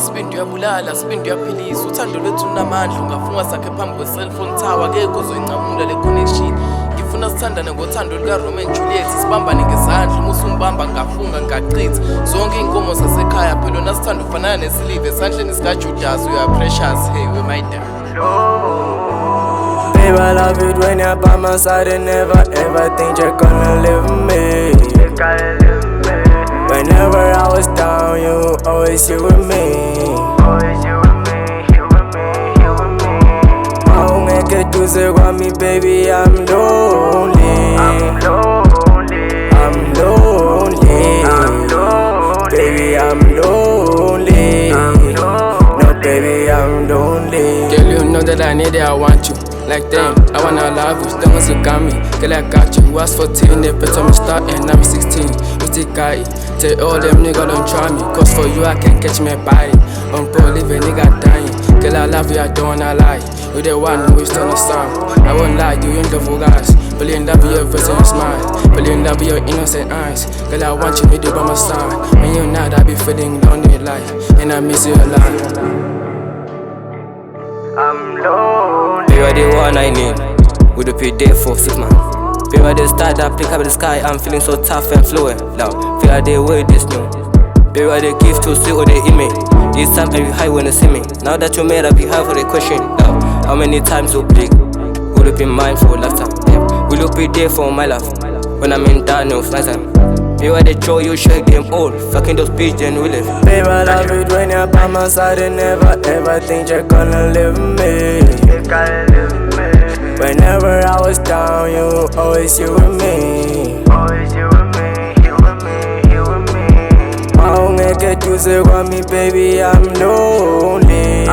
Sibindi uyabulala, sibindi uyaphilisa. Uthando lwethu lunamandla, ungafunga sakhe phambi kwe-cellphone tower. Akekho ozoyincamula le connection. Ngifuna sithandane ngothando luka-Romeo and Juliet. Sibambane ngezandla, uma usumbamba ngafunga ngaqitha. Zonke iy'nkomo zasekhaya phela nasithanda ufanana nesilive esandleni sikaJudas. You are precious, hey, we might die. Babe, I love it when you're by my side and never ever think you're gonna leave me. Whenever I was down, you always here with me. Get to say about me, baby, I'm lonely. Baby, I'm lonely. No, baby, I'm lonely. Girl, you know that I need it, I want you. Like damn, I wanna love you, long as you got me. Girl, I got you. Was 14, they better me start and now I'm 16. You still got it. Tell all them niggas don't try me, cause for you I can't catch me by it. On pro live a nigga dying. Girl, I love you, I don't wanna lie. You the one who is on the song. I won't lie, you in the vulgars. But in love with your face and your smile. But in love with your innocent eyes. Girl, I want you to be by my side. When you're not, I be feeling lonely like. And I miss you a lot. I'm lonely. Baby, you're the one I need. Would you be there for 6 months? Baby, you're the star that pick up the sky. I'm feeling so tough and fluent. Now, feel like they way this new. Baby, you're the gift to see all the image. This time I be high when you see me. Now that you made, I be high for the question. Now, how many times you blink? Will you be mine for a lifetime? Yeah. Will you be there for my life? When I'm in darkness, night time. You are the joy, you shake them all. Fucking those bitch, then we live. Babe, I love it when you're by my side and never ever think you're gonna leave me. Whenever I was down, you always here with me. I don't get to say about me, baby, I'm lonely.